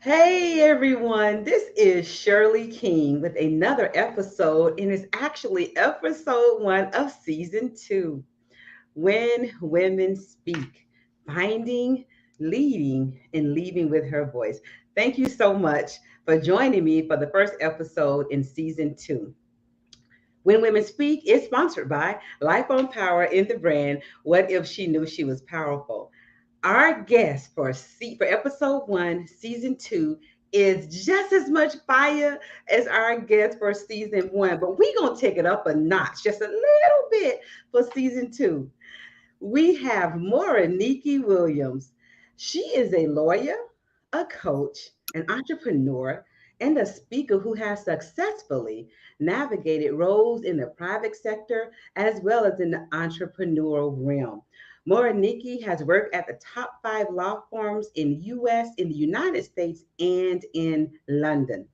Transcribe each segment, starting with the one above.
Hey everyone, this is Shirley King with another episode, and it's actually episode one of season two. When Women Speak, Finding, Leading, and Leaving with Her Voice. Thank you so much for joining me for the first episode in season two. When Women Speak is sponsored by Life on Power in the brand. What if she knew she was powerful? Our guest for episode one, season two, is just as much fire as our guest for season one, but we're gonna take it up a notch, just a little bit for season two. We have Morenike Williams. She is a lawyer, a coach, an entrepreneur, and a speaker who has successfully navigated roles in the private sector as well as in the entrepreneurial realm. Morenike has worked at the top five law firms in the United States, and in London.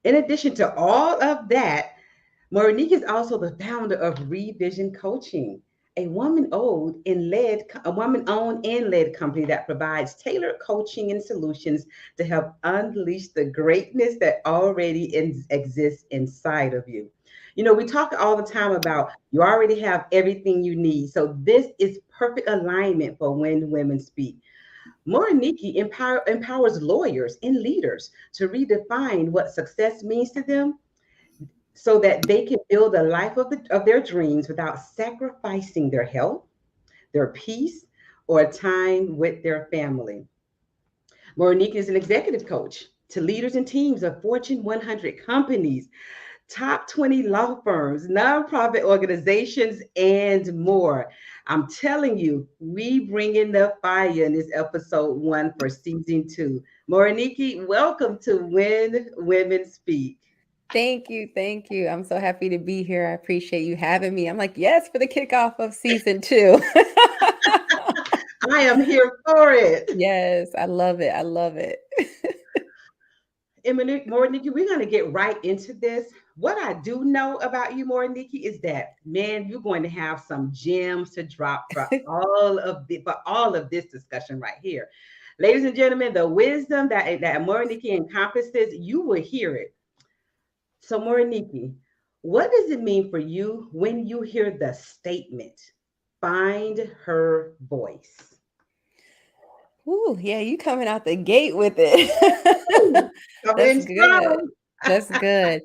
In addition to all of that, Monique is also the founder of Revision Coaching, a woman-owned and led company that provides tailored coaching and solutions to help unleash the greatness that already exists inside of you. You know, we talk all the time about you already have everything you need. So this is perfect alignment for when women speak. Empowers lawyers and leaders to redefine what success means to them so that they can build a life of their dreams without sacrificing their health, their peace, or time with their family. Monique is an executive coach to leaders and teams of Fortune 100 companies, top 20 law firms, nonprofit organizations, and more. I'm telling you, we bring in the fire in this episode one for season two. Monique, welcome to When Women Speak. Thank you. Thank you. I'm so happy to be here. I appreciate you having me. I'm like, yes, for the kickoff of season two. I am here for it. Yes, I love it. I love it. And Nikki, we're going to get right into this. What I do know about you, Nikki, is that man, you're going to have some gems to drop for all of this discussion right here. Ladies and gentlemen, the wisdom that Nikki encompasses, you will hear it. So, Nikki, what does it mean for you when you hear the statement, find her voice? Ooh, yeah, you coming out the gate with it. Ooh, That's coming good. strong. That's good.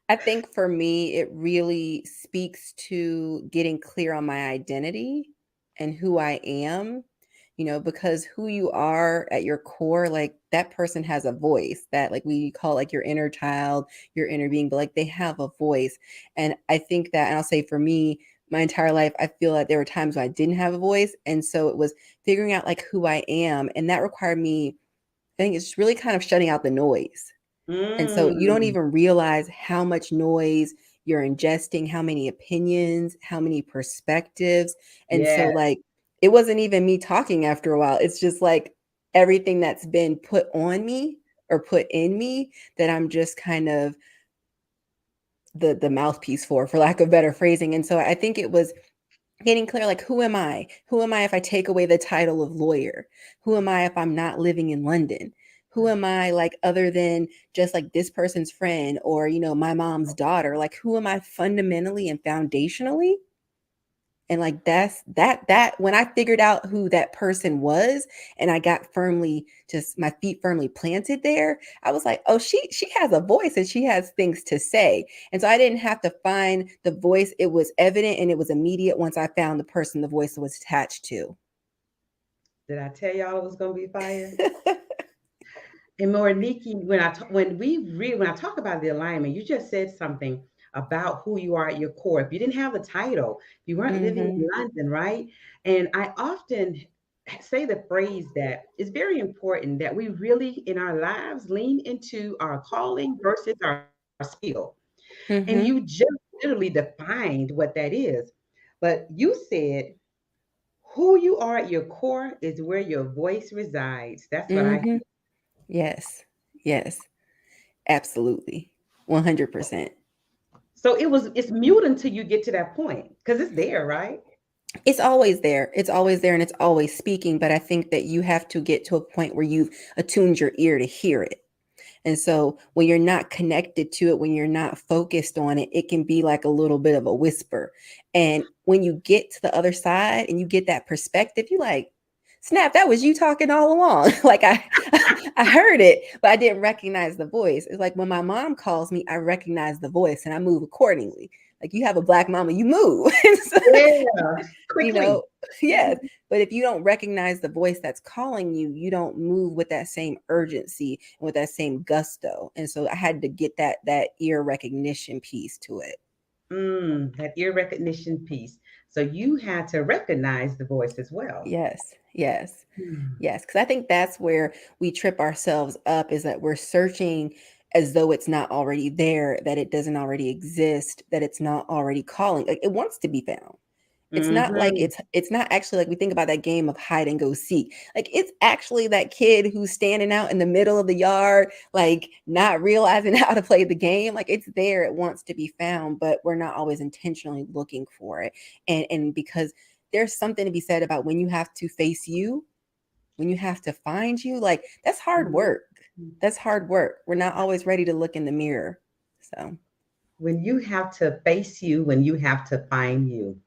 I think for me, it really speaks to getting clear on my identity and who I am, because who you are at your core, like that person has a voice that like we call like your inner child, your inner being, but like they have a voice. And I think that, and I'll say for me, my entire life, I feel like there were times when I didn't have a voice. And so it was figuring out like who I am. And that required me, I think it's really kind of shutting out the noise. And so you don't Mm, even realize how much noise you're ingesting, how many opinions, how many perspectives. And so, yes. like, it wasn't even me talking after a while. It's just like everything that's been put on me or put in me that I'm just kind of the mouthpiece for lack of better phrasing. And so I think it was getting clear, like, who am I? Who am I if I take away the title of lawyer? Who am I if I'm not living in London? Who am I, like, other than just like this person's friend or, my mom's daughter? Like, who am I fundamentally and foundationally? And like that when I figured out who that person was and I got firmly, just my feet firmly planted there, I was like, oh, she has a voice and she has things to say. And so I didn't have to find the voice. It was evident and it was immediate once I found the person the voice was attached to. Did I tell y'all it was gonna be fire? And more Nikki, when I talk about the alignment, you just said something about who you are at your core. If you didn't have the title, you weren't living in Hmm. London, right? And I often say the phrase that it's very important that we really in our lives lean into our calling versus our skill. And you just Hmm. literally defined what that is. But you said who you are at your core is where your voice resides. That's what I. Hmm. Yes. Yes. Absolutely. 100%. So it's mute until you get to that point because it's there, right? It's always there. It's always there and it's always speaking. But I think that you have to get to a point where you've attuned your ear to hear it. And so when you're not connected to it, when you're not focused on it, it can be like a little bit of a whisper. And when you get to the other side and you get that perspective, you like, snap, that was you talking all along. Like I heard it, but I didn't recognize the voice. It's like when my mom calls me, I recognize the voice and I move accordingly. Like you have a black mama, you move. So, Yeah, you quickly. know, yes. But if you don't recognize the voice that's calling you, you don't move with that same urgency and with that same gusto. And so I had to get that ear recognition piece to it. That ear recognition piece. So you had to recognize the voice as well. Yes, yes, Hmm. yes. Because I think that's where we trip ourselves up is that we're searching as though it's not already there, that it doesn't already exist, that it's not already calling. Like it wants to be found. It's not like Mm-hmm. it's not actually like we think about that game of hide and go seek. Like it's actually that kid who's standing out in the middle of the yard, like not realizing how to play the game. Like it's there, it wants to be found, but we're not always intentionally looking for it. And because there's something to be said about when you have to face you, when you have to find you, like that's hard work. That's hard work. We're not always ready to look in the mirror. So, When you have to face you, when you have to find you.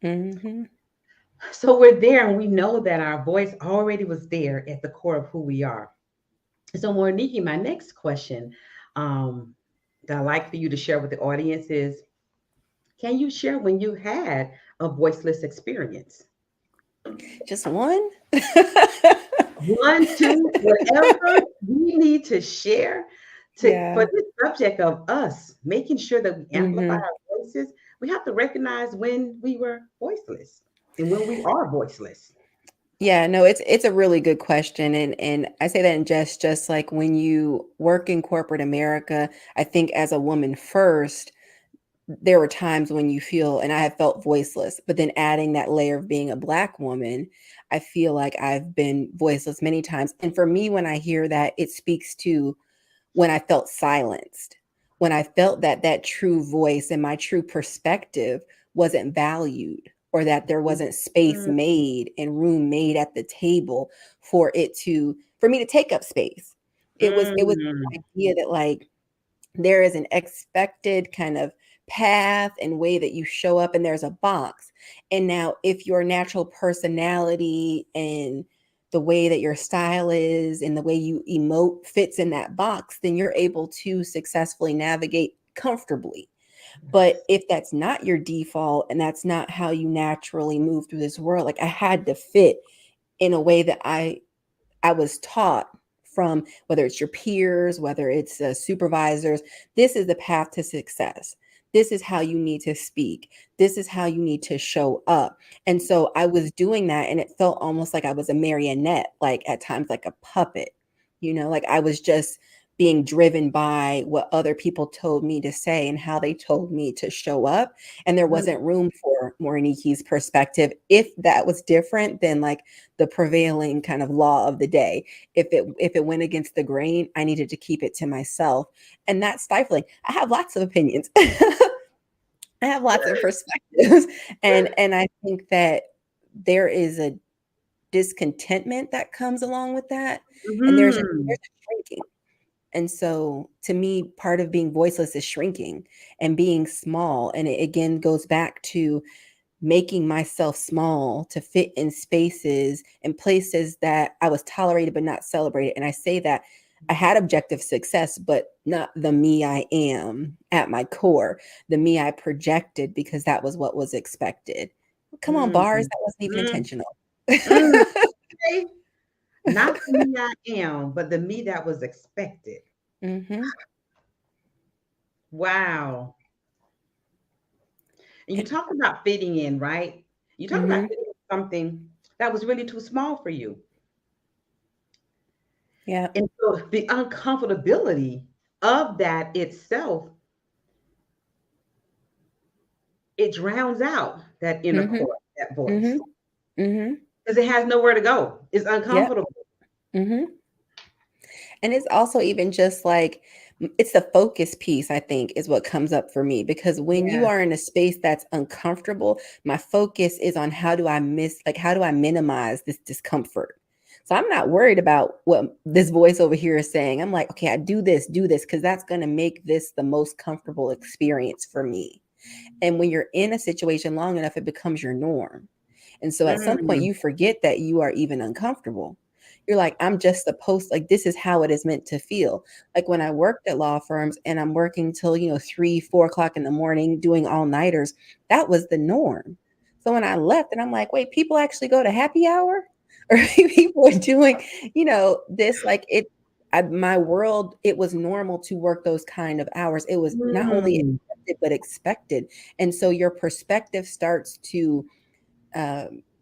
mhm. So we're there and we know that our voice already was there at the core of who we are. So, Morenike, my next question um, that I'd like for you to share with the audience is, can you share when you had a voiceless experience? Just one? One, two, whatever we need to share to for Yeah. this subject of us making sure that we amplify Mhm. our voices, we have to recognize when we were voiceless and when we are voiceless. Yeah, no, it's a really good question, and I say that in just like when you work in corporate America, I think as a woman first, there were times when you feel, and I have felt voiceless, but then adding that layer of being a black woman, I feel like I've been voiceless many times. And for me, when I hear that, it speaks to when I felt silenced, when I felt that that true voice and my true perspective wasn't valued, or that there wasn't space Mm, made and room made at the table for it to for me to take up space. It was mm, the idea that like there is an expected kind of path and way that you show up and there's a box. And now if your natural personality and the way that your style is and the way you emote fits in that box, then you're able to successfully navigate comfortably. But yes. if that's not your default and that's not how you naturally move through this world, like I had to fit in a way that I was taught from, whether it's your peers, whether it's supervisors, this is the path to success. This is how you need to speak. This is how you need to show up. And so I was doing that, and it felt almost like I was a marionette, like at times, like a puppet, like I was just being driven by what other people told me to say and how they told me to show up. And there Mm, wasn't room for Moriniki's perspective. If that was different than like the prevailing kind of law of the day. If it went against the grain, I needed to keep it to myself. And that's stifling. I have lots of opinions. I have lots of perspectives. And I think that there is a discontentment that comes along with that. And there's mhm. a shrinking. And so to me, part of being voiceless is shrinking and being small. And it again goes back to making myself small to fit in spaces and places that I was tolerated but not celebrated. And I say that I had objective success, but not the me I am at my core, the me I projected because that was what was expected. Come on, Mm, bars, that wasn't even mm, intentional. mm. Okay. Not the me I am, but the me that was expected. Hmm. Wow. And you talked about fitting in, right? You talked about Hmm. fitting in something that was really too small for you. Yeah. And so the uncomfortability of that itself, it drowns out that inner Hmm. core, that voice, Hmm. Hmm. because it has nowhere to go. It's Yep. uncomfortable. Hmm. And it's also even just like it's the focus piece, I think, is what comes up for me, because when you Yeah. are in a space that's uncomfortable, my focus is on how do I minimize this discomfort. So I'm not worried about what this voice over here is saying. I'm like, okay, I do this, because that's going to make this the most comfortable experience for me. And when you're in a situation long enough, it becomes your norm. And so at some point, Mm, you forget that you are even uncomfortable. You're like, I'm just supposed, like, this is how it is meant to feel. Like when I worked at law firms and I'm working till, 3, 4 o'clock in the morning doing all nighters, that was the norm. So when I left and I'm like, wait, people actually go to happy hour? Or people are doing, this, like my world, it was normal to work those kind of hours. It was not only mm. accepted, but expected. And so your perspective starts to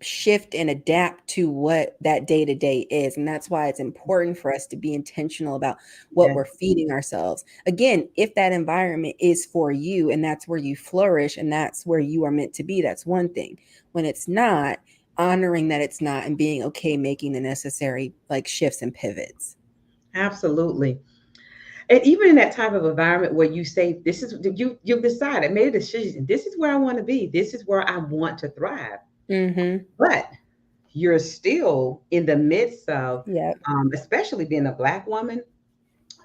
shift and adapt to what that day to day is. And that's why it's important for us to be intentional about what Yeah, we're feeding ourselves. Again, if that environment is for you and that's where you flourish and that's where you are meant to be, that's one thing. When it's not, honoring that it's not and being okay making the necessary like shifts and pivots. absolutely. And even in that type of environment where you say, this is you've decided, made a decision, this is where I want to be, this is where I want to thrive. Mhm. But you're still in the midst of, Yep. especially being a Black woman,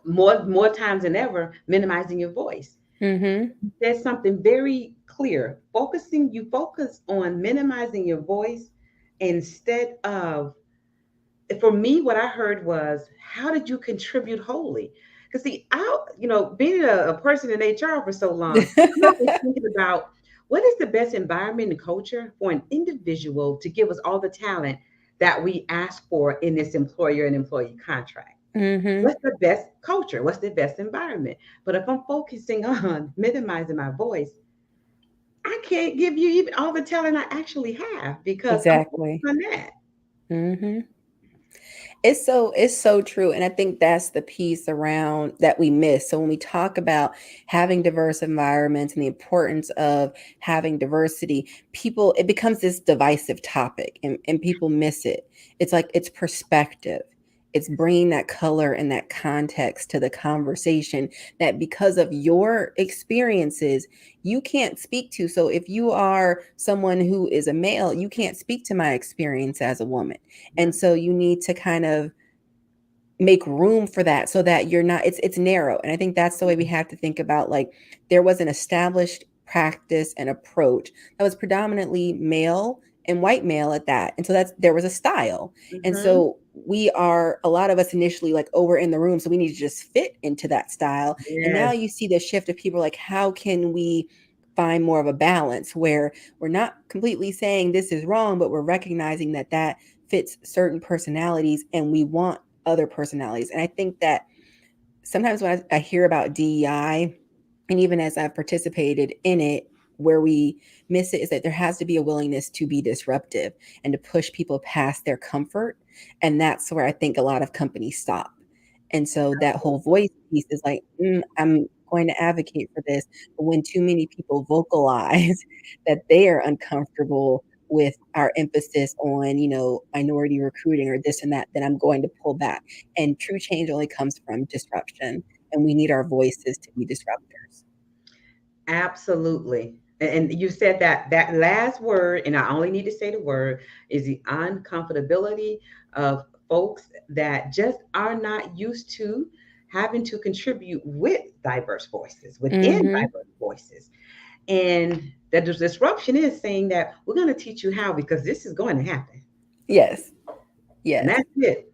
more times than ever, minimizing your voice. Mhm. There's something very clear. You focus on minimizing your voice instead of, for me, what I heard was, how did you contribute wholly? Because see, being a person in HR for so long, I'm always thinking about what is the best environment and culture for an individual to give us all the talent that we ask for in this employer and employee contract. Mhm. What's the best culture? What's the best environment? But if I'm focusing on minimizing my voice, I can't give you even all the talent I actually have because I'm focused Exactly. on that. Mhm. It's so true, and I think that's the piece around that we miss. So when we talk about having diverse environments and the importance of having diversity, people, it becomes this divisive topic, and people miss it. It's like it's perspective. It's bringing that color and that context to the conversation that because of your experiences, you can't speak to. So if you are someone who is a male, you can't speak to my experience as a woman. Yeah. And so you need to kind of make room for that so that you're not, it's narrow. And I think that's the way we have to think about, like, there was an established practice and approach that was predominantly male and white male at that. And so that's, there was a style. And Mm-hmm. so we are, a lot of us initially like, oh, we're in the room, so we need to just fit into that style. And now Yes. you see the shift of people like, how can we find more of a balance where we're not completely saying this is wrong, but we're recognizing that that fits certain personalities and we want other personalities. And I think that sometimes when I hear about DEI, and even as I've participated in it, where we miss it is that there has to be a willingness to be disruptive and to push people past their comfort. And that's where I think a lot of companies stop. And so that whole voice piece is like, I'm going to advocate for this. But when too many people vocalize that they are uncomfortable with our emphasis on, minority recruiting or this and that, then I'm going to pull back. And true change only comes from disruption. And we need our voices to be disruptors. Absolutely. And you said that last word, and I only need to say the word, is the uncomfortability of folks that just are not used to having to contribute with diverse voices, within Mhm. diverse voices. And that the disruption is saying that we're going to teach you how because this is going to happen. Yes. And Yes. that's it.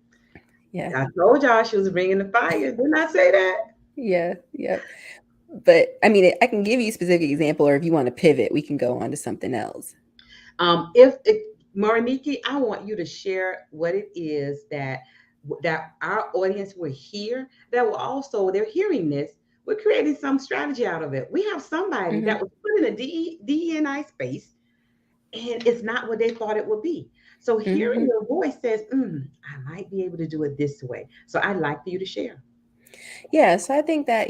Yeah. I told y'all she was bringing the fire. Didn't I say that? Yeah. Yep. But I mean, I can give you a specific example, or if you want to pivot, we can go on to something else. If Morenike, I want you to share what it is that our audience will hear. That will also, they're hearing this. We're creating some strategy out of it. We have somebody that Mhm. was put in a DEI space, and it's not what they thought it would be. So hearing Mhm. your voice says, I might be able to do it this way. So I'd like for you to share. Yeah. So I think that,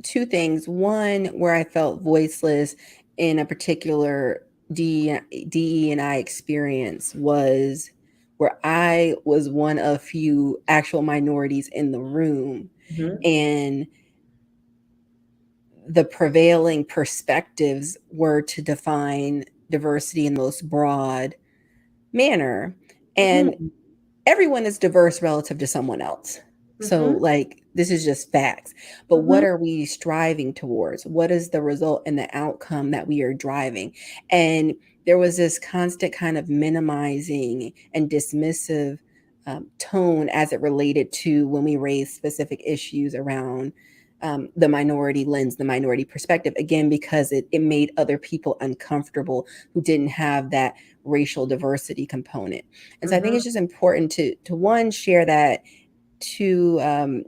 two things. One, where I felt voiceless in a particular DE and I experience was where I was one of few actual minorities in the room, Mm-hmm. and the prevailing perspectives were to define diversity in the most broad manner. And Mm-hmm. everyone is diverse relative to someone else. So, Mm-hmm. like, this is just facts. But Mm-hmm. what are we striving towards? What is the result and the outcome that we are driving? And there was this constant kind of minimizing and dismissive tone as it related to when we raised specific issues around the minority lens, the minority perspective, again, because it made other people uncomfortable who didn't have that racial diversity component. And so I think Mm-hmm. it's just important to one, share that, to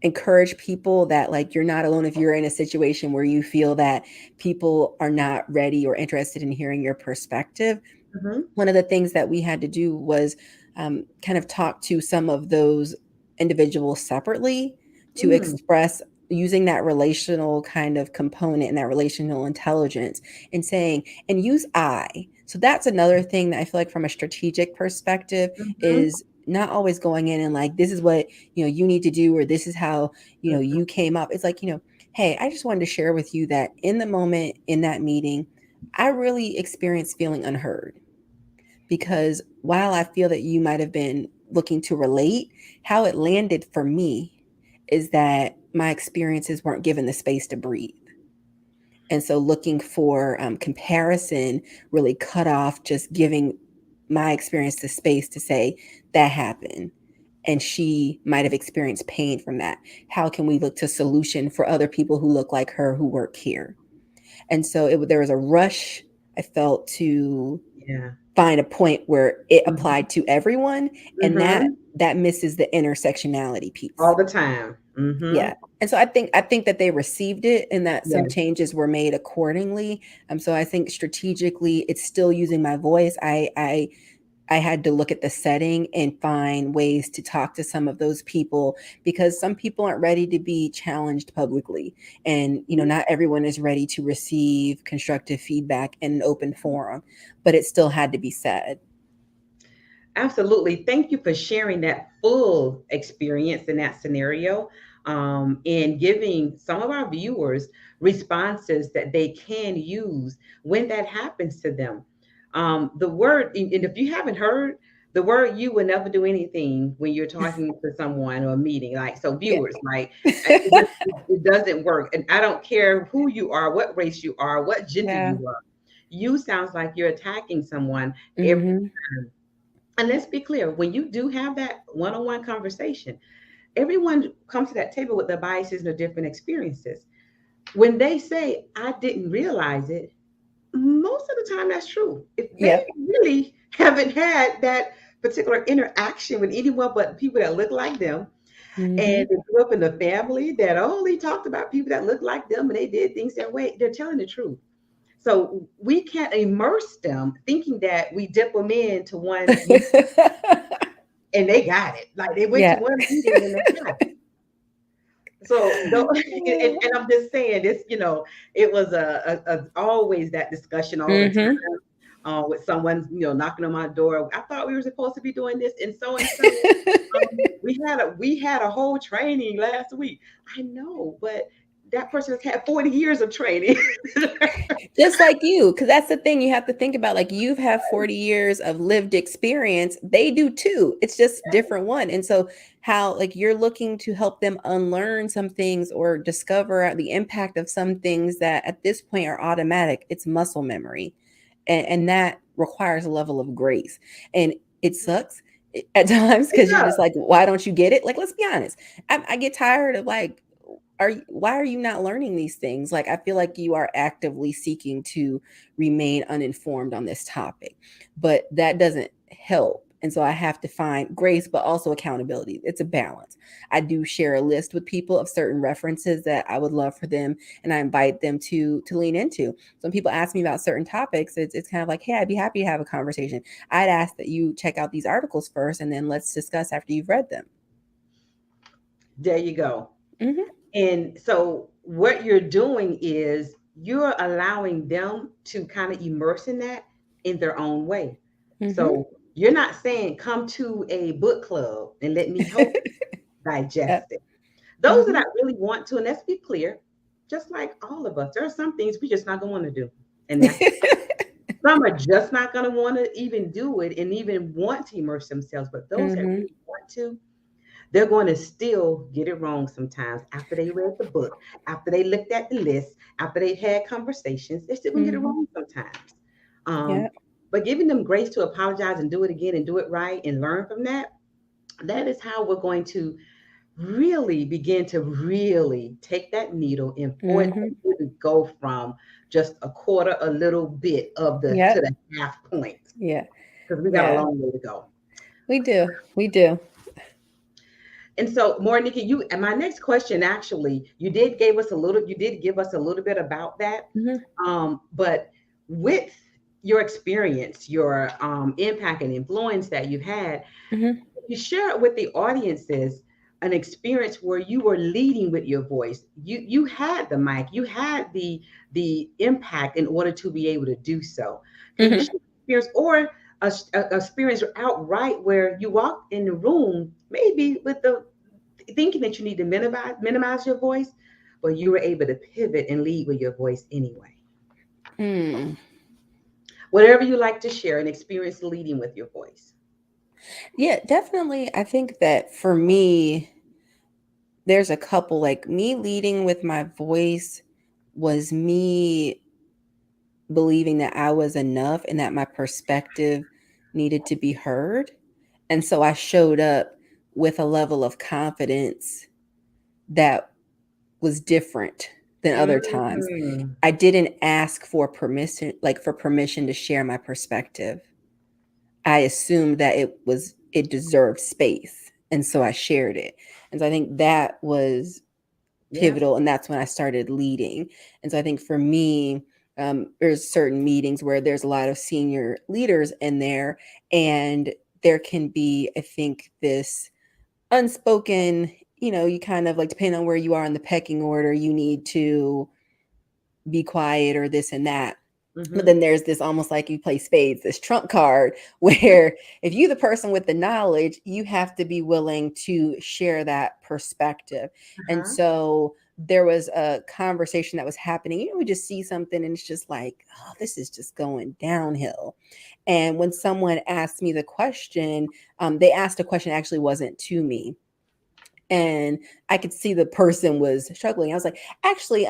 encourage people that, like, you're not alone if you're in a situation where you feel that people are not ready or interested in hearing your perspective. Mm-hmm. One of the things that we had to do was kind of talk to some of those individuals separately to Mm-hmm. express using that relational kind of component and that relational intelligence and saying, and use I. So that's another thing that I feel like from a strategic perspective Mm-hmm. is not always going in and like, this is what, you need to do, or this is how, you came up. It's like, hey, I just wanted to share with you that in the moment in that meeting, I really experienced feeling unheard, because while I feel that you might have been looking to relate, how it landed for me is that my experiences weren't given the space to breathe. And so looking for comparison really cut off just giving my experience the space to say that happened. And she might have experienced pain from that. How can we look to solution for other people who look like her who work here? And so there was a rush I felt to Yeah. find a point where it Mm-hmm. applied to everyone, and that Mm-hmm. that misses the intersectionality piece. All the time. Mm-hmm. Yeah. And so I think that they received it and that some Yes. changes were made accordingly. So I think strategically it's still using my voice. I had to look at the setting and find ways to talk to some of those people, because some people aren't ready to be challenged publicly, and not everyone is ready to receive constructive feedback in an open forum, but it still had to be said. Absolutely. Thank you for sharing that full experience in that scenario, and giving some of our viewers responses that they can use when that happens to them. The word, and if you haven't heard, the word you will never do anything when you're talking to someone or a meeting. Like, so Yeah. viewers, like, it doesn't work. And I don't care who you are, what race you are, what gender Yeah. you are. You sounds like you're attacking someone every Hmm. time. And let's be clear, when you do have that one-on-one conversation, everyone comes to that table with their biases and their different experiences. When they say, I didn't realize it, most of the time that's true. If they Yep. really haven't had that particular interaction with anyone but people that look like them, and Hmm. they grew up in a family that only talked about people that looked like them and they did things their way, they're telling the truth. So we can't immerse them thinking that we dip them into one and they got it. Like they went to Yeah. one meeting and they got it. So don't, and I'm just saying this, it was always that discussion all the Hmm. time, with someone, knocking on my door. I thought we were supposed to be doing this and so. We had a whole training last week. I know, but that person has had 40 years of training. Just like you, because that's the thing you have to think about. Like, you've had 40 years of lived experience. They do too. It's just different one. And so how, like, you're looking to help them unlearn some things or discover the impact of some things that at this point are automatic. It's muscle memory. And that requires a level of grace. And it sucks at times, It because you're just does. like, why don't you get it? Like, let's be honest. I get tired of, like, why are you not learning these things? Like, I feel like you are actively seeking to remain uninformed on this topic, but that doesn't help. And so I have to find grace but also accountability. It's a balance. I do share a list with people of certain references that I would love for them, and I invite them to lean into. So when people ask me about certain topics, it's kind of like, hey, I'd be happy to have a conversation. I'd ask that you check out these articles first, and then let's discuss after you've read them. There you go. Hmm. And so what you're doing is you're allowing them to kind of immerse in that in their own way. Hmm. So You're not saying come to a book club and let me help Yeah. digest it. Those that Hmm. I really want to, and let's be clear, just like all of us, there are some things we just not gonna want to do. And that's some are just not gonna want to even do it and even want to immerse themselves. But those that Hmm. really want to, they're going to still get it wrong sometimes after they read the book, after they looked at the list, after they've had conversations, they're still going to get it Hmm. wrong sometimes. Yeah. But giving them grace to apologize and do it again and do it right and learn from that, that is how we're going to really begin to really take that needle and for it Hmm. to really go from just a quarter, a little bit of the to Yep. the half point Yeah. because we got a Yeah. long way to go. We do. We do. And so, Morenike, you and my next question actually, you did give us a little bit about that. Hmm. But with your experience, your impact and influence that you've had, Hmm. you share it with the audiences an experience where you were leading with your voice. You had the mic, you had the impact in order to be able to do so. Can you Hmm. share experience or a experience outright where you walked in the room, maybe with the thinking that you need to minimize your voice, but you were able to pivot and lead with your voice anyway. Mm. Whatever you like to share, an experience leading with your voice. Yeah, definitely. I think that for me, there's a couple, like me leading with my voice was me believing that I was enough and that my perspective needed to be heard. And so I showed up with a level of confidence that was different than other times. Mm, I didn't ask for permission, like for permission to share my perspective. I assumed that it deserved space. And so I shared it. And so I think that was yeah. pivotal, and that's when I started leading. And so I think for me, there's certain meetings where there's a lot of senior leaders in there, and there can be, I think, this unspoken, you kind of like, depending on where you are in the pecking order, you need to be quiet or this and that. But Mm-hmm. then there's this, almost like you play spades, this trump card where if you're the person with the knowledge, you have to be willing to share that perspective. And Uh-huh. so there was a conversation that was happening. We just see something and it's just like, oh, this is just going downhill. And when someone asked me the question, they asked a question that actually wasn't to me, and I could see the person was struggling. I was like, actually,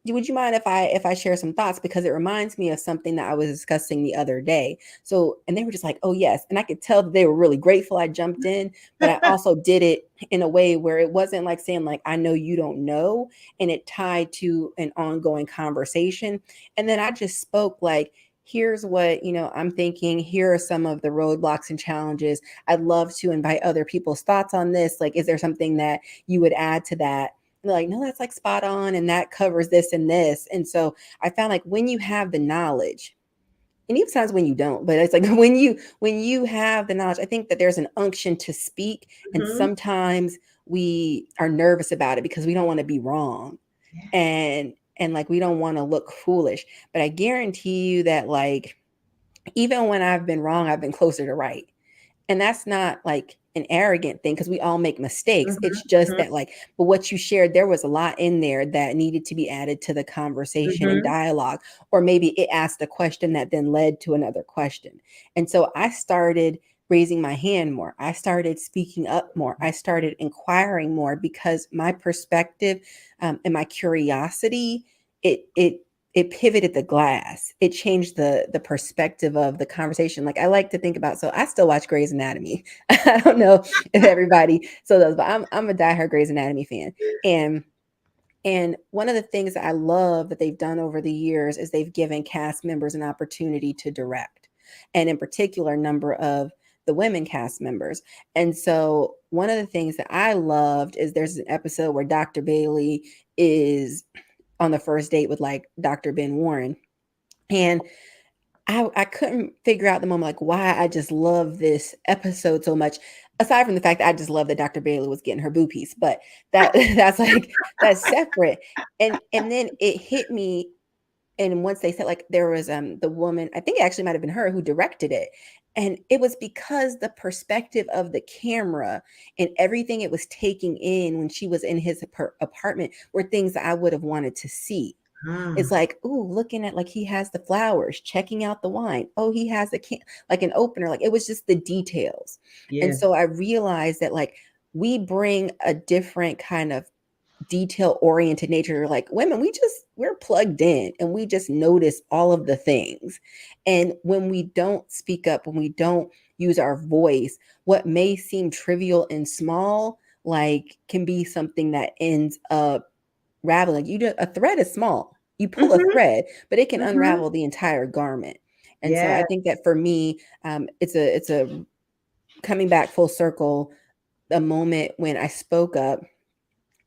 would you mind if I share some thoughts, because it reminds me of something that I was discussing the other day. So, and they were just like, oh yes, and I could tell that they were really grateful I jumped in, but I also did it in a way where it wasn't like saying like, I know you don't know, and it tied to an ongoing conversation. And then I just spoke like, here's what I'm thinking, here are some of the roadblocks and challenges. I'd love to invite other people's thoughts on this. Like, is there something that you would add to that? And they're like, no, that's like spot on. And that covers this and this. And so I found like when you have the knowledge, and even sometimes when you don't, but it's like when you have the knowledge, I think that there's an unction to speak. And Mm-hmm. sometimes we are nervous about it because we don't want to be wrong. Yes. And like we don't want to look foolish. But I guarantee you that like even when I've been wrong, I've been closer to right. And that's not like an arrogant thing, because we all make mistakes. It's just Mm-hmm. that like, but what you shared, there was a lot in there that needed to be added to the conversation and Mm-hmm. dialogue, or maybe it asked a question that then led to another question. And so I started raising my hand more, I started speaking up more, I started inquiring more, because my perspective, and my curiosity, it it pivoted the glass. It changed the perspective of the conversation. Like I like to think about, so I still watch Grey's Anatomy. I don't know if everybody still does, but I'm a diehard Grey's Anatomy fan. And one of the things that I love that they've done over the years is they've given cast members an opportunity to direct, and in particular, a number of the women cast members. And so one of the things that I loved is there's an episode where Dr. Bailey is on the first date with like Dr. Ben Warren. And I couldn't figure out the moment like why I just love this episode so much. Aside from the fact that I just love that Dr. Bailey was getting her boo piece, but that that's like that's separate. And then it hit me, and once they said like there was the woman, I think it actually might have been her who directed it, And it was because the perspective of the camera and everything it was taking in when she was in his apartment were things that I would have wanted to see. It's Ah, like, ooh, looking at like he has the flowers, checking out the wine. Oh, he has a like an opener. Like it was just the details. And yes. so I realized that like we bring a different kind of detail oriented nature. Like women, we're plugged in and we just notice all of the things. And when we don't speak up, when we don't use our voice, what may seem trivial and small, like can be something that ends up raveling. A thread is small. You pull a Mm-hmm. thread, but it can Mm-hmm. unravel the entire garment. And so I Yes. think that for me, it's a coming back full circle, a moment when I spoke up,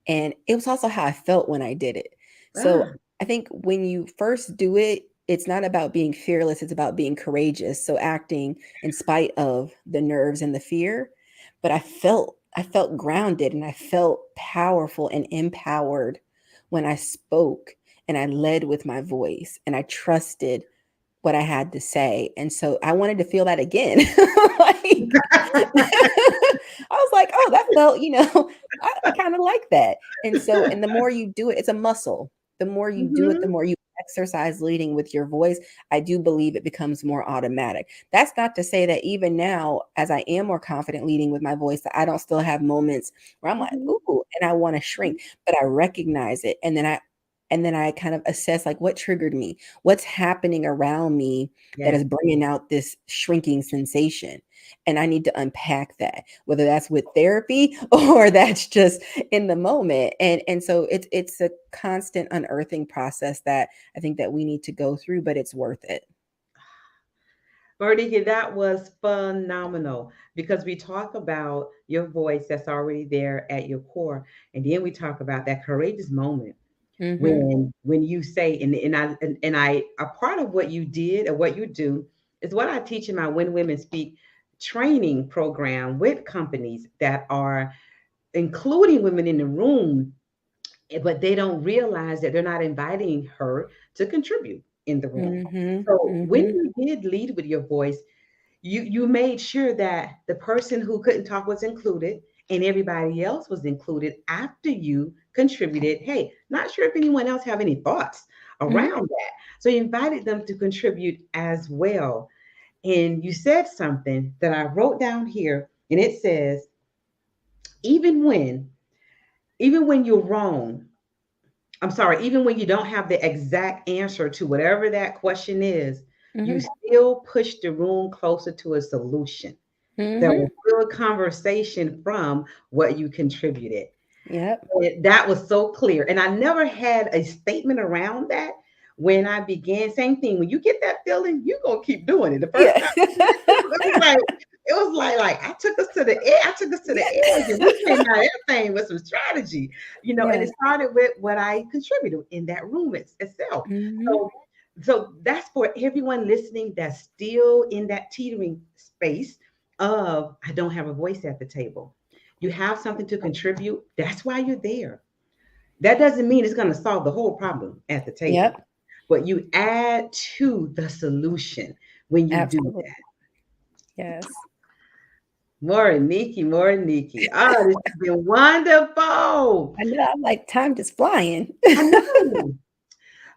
and it was also how I felt when I did it. So Ah. I think when you first do it, it's not about being fearless, it's about being courageous. So acting in spite of the nerves and the fear. But I felt grounded and I felt powerful and empowered when I spoke and I led with my voice and I trusted what I had to say. And so I wanted to feel that again. Like I was like, oh, that felt, I kind of like that. And so, and the more you do it, it's a muscle. The more you do it, the Mm-hmm. more you exercise leading with your voice. I do believe it becomes more automatic. That's not to say that even now, as I am more confident leading with my voice, that I don't still have moments where I'm like, Mm-hmm. ooh, and I want to shrink, but I recognize it. And then I kind of assess like what triggered me, what's happening around me that Yes. is bringing out this shrinking sensation. And I need to unpack that, whether that's with therapy or that's just in the moment. And so it's a constant unearthing process that I think that we need to go through, but it's worth it. Morenike, that was phenomenal because we talk about your voice that's already there at your core, and then we talk about that courageous moment Mm-hmm. when you say, and I a part of what you did or what you do is what I teach in my When Women Speak training program with companies that are including women in the room, but they don't realize that they're not inviting her to contribute in the room. Mm-hmm. So when Mm-hmm. you did lead with your voice, you made sure that the person who couldn't talk was included and everybody else was included after you contributed. Hey, not sure if anyone else have any thoughts Mm-hmm. around that. So you invited them to contribute as well. And you said something that I wrote down here, and it says, even when, even when you're wrong, I'm sorry, even when you don't have the exact answer to whatever that question is, you Mm-hmm. still push the room closer to a solution. There Mm-hmm. was still a conversation from what you contributed. Yep. That was so clear. And I never had a statement around that when I began. Same thing. When you get that feeling, you're gonna keep doing it. The first Yeah. time it was like I took us to the edge. I took us to the Yeah. edge, and we came out of everything with some strategy, and Yeah. it started with what I contributed in that room itself. Mm-hmm. So that's for everyone listening that's still in that teetering space of I don't have a voice at the table. You have something to contribute. That's why you're there. That doesn't mean it's going to solve the whole problem at the table, Yep. but you add to the solution when you do Absolutely. that. Yes. More Nikki, more Nikki. Oh, this has been wonderful. I know. I'm like, time just flying. I know.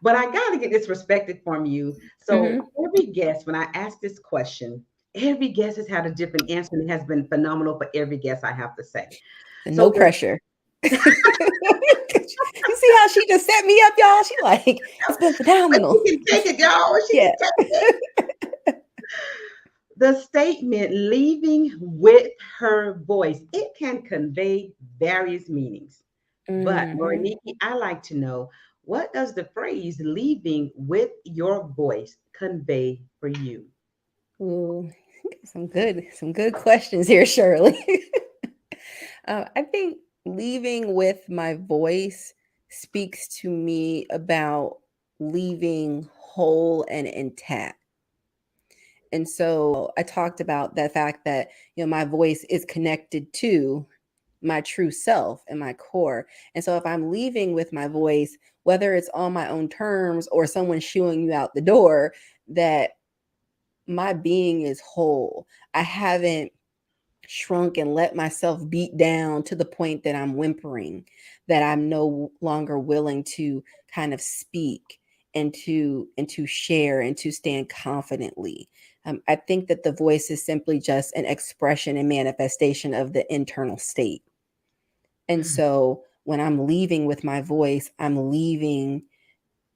But I got to get this respected from you. So Mm-hmm. every guest, when I ask this question, every guest has had a different answer, and it has been phenomenal for every guest, I have to say. And no So the pressure. You see how she just set me up, y'all? She like, it's been but she phenomenal. can take it, y'all. She can Yeah. take it. The statement leaving with her voice, it can convey various meanings. But Mm-hmm. Morenike, I like to know, what does the phrase leaving with your voice convey for you? Ooh, some good questions here, Shirley. I think leaving with my voice speaks to me about leaving whole and intact. And so I talked about the fact that, my voice is connected to my true self and my core. And so if I'm leaving with my voice, whether it's on my own terms or someone shooing you out the door, that my being is whole. I haven't shrunk and let myself beat down to the point that I'm whimpering, that I'm no longer willing to kind of speak and to share and to stand confidently. I think that the voice is simply just an expression and manifestation of the internal state. And so when I'm leaving with my voice, I'm leaving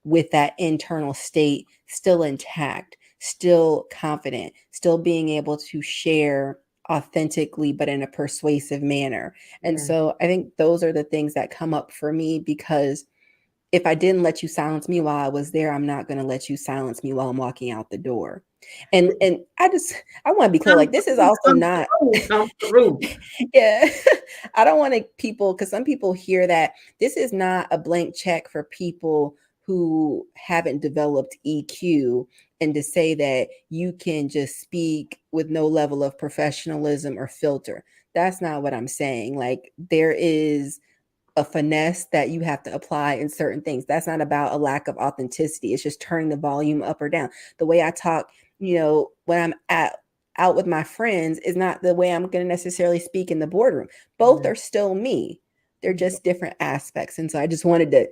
with that internal state still intact, still confident, still being able to share authentically, but in a persuasive manner. And Yeah. so I think those are the things that come up for me, because if I didn't let you silence me while I was there, I'm not going to let you silence me while I'm walking out the door. And I want to be clear, Come like, this is through, also come not through, come through. yeah. I don't want to people, because some people hear that this is not a blank check for people who haven't developed EQ, and to say that you can just speak with no level of professionalism or filter. That's not what I'm saying. Like, there is a finesse that you have to apply in certain things. That's not about a lack of authenticity. It's just turning the volume up or down. The way I talk, when I'm out with my friends is not the way I'm going to necessarily speak in the boardroom. Both Yeah. are still me. They're Mhm. just different aspects. And so I just wanted to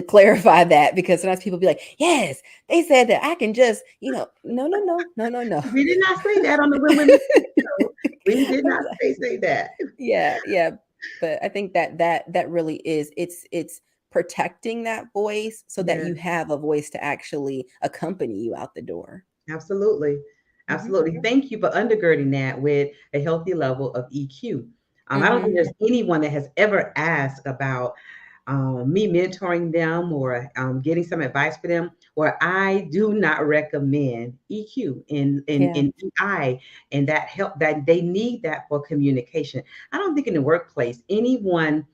clarify that, because sometimes people be like, yes, they said that I can just, no, no, no, no, no, no. We did not say that on the When Women Speak show. We did not say that. Yeah, yeah. But I think that really is, it's protecting that voice so that Yeah. you have a voice to actually accompany you out the door. Absolutely. Hmm. Absolutely. Thank you for undergirding that with a healthy level of EQ. I don't think Hmm. there's anyone that has ever asked about me mentoring them or getting some advice for them, where I do not recommend EQ Yeah. in EI, and that help that they need that for communication. I don't think in the workplace anyone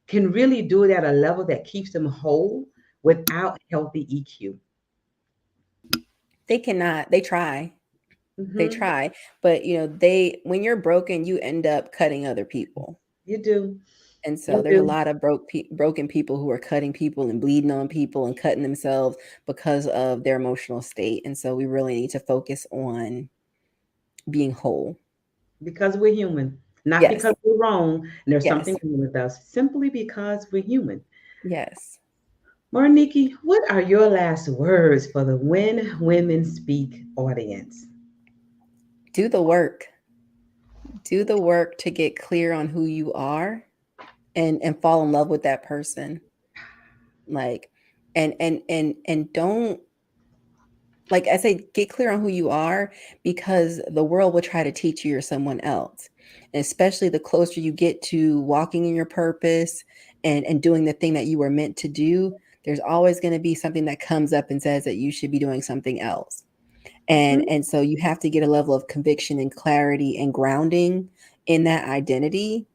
can really do it at a level that keeps them whole without healthy EQ. They cannot. They try. They Hmm. try. But they when you're broken, you end up cutting other people. You do. And so You there's a do. lot of broken people who are cutting people and bleeding on people and cutting themselves because of their emotional state. And so we really need to focus on being whole. Because we're human, not Yes. because we're wrong and there's something Yes. wrong with us, simply because we're human. Yes. Morenike, what are your last words for the When Women Speak audience? Do the work. Do the work to get clear on who you are, and fall in love with that person. Like, and don't, like I say, get clear on who you are, because the world will try to teach you you're someone else. And especially the closer you get to walking in your purpose and doing the thing that you were meant to do, there's always going to be something that comes up and says that you should be doing something else. and Mhm. and so you have to get a level of conviction and clarity and grounding in that identity,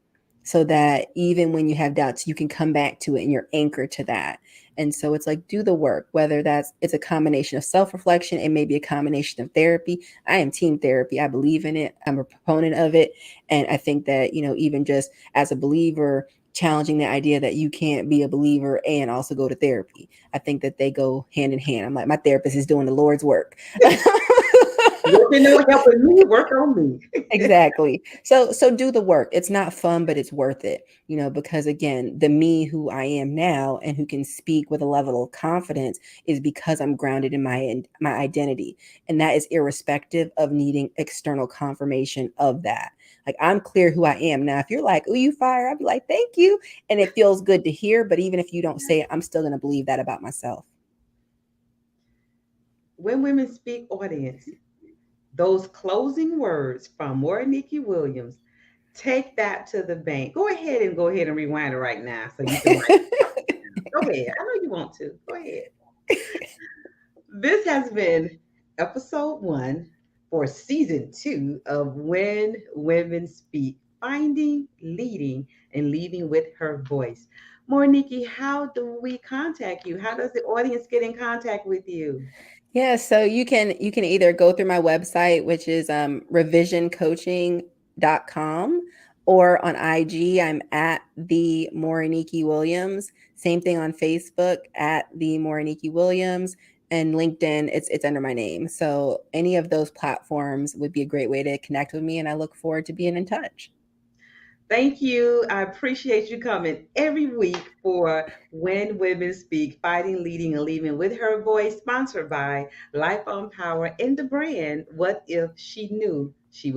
so that even when you have doubts, you can come back to it and you're anchored to that. And so it's like, do the work, whether it's a combination of self-reflection, it may be a combination of therapy. I am team therapy. I believe in it. I'm a proponent of it. And I think that, even just as a believer, challenging the idea that you can't be a believer and also go to therapy, I think that they go hand in hand. I'm like, my therapist is doing the Lord's work. Working on helping me, work on me. Exactly. So do the work. It's not fun, but it's worth it, because again, the me who I am now and who can speak with a level of confidence is because I'm grounded in my identity. And that is irrespective of needing external confirmation of that. Like, I'm clear who I am. Now, if you're like, "Oh, you fire," I'd be like, "Thank you." And it feels good to hear, but even if you don't say it, I'm still going to believe that about myself. When Women Speak audience, those closing words from Morenike Williams, take that to the bank. Go ahead and rewind it right now so you can write it down. Go ahead. I know you want to. Go ahead. This has been episode 1 for season 2 of When Women Speak, finding, leading, and leading with her voice. Morenike, how do we contact you? How does the audience get in contact with you? Yeah, so you can either go through my website, which is revisioncoaching.com, or on IG, I'm at the Morenike Williams. Same thing on Facebook, at the Morenike Williams. and LinkedIn, it's under my name. So any of those platforms would be a great way to connect with me, and I look forward to being in touch. Thank you. I appreciate you coming every week for When Women Speak, Fighting, Leading, and Leaving with Her Voice, sponsored by Life on Power and the brand What If She Knew She Was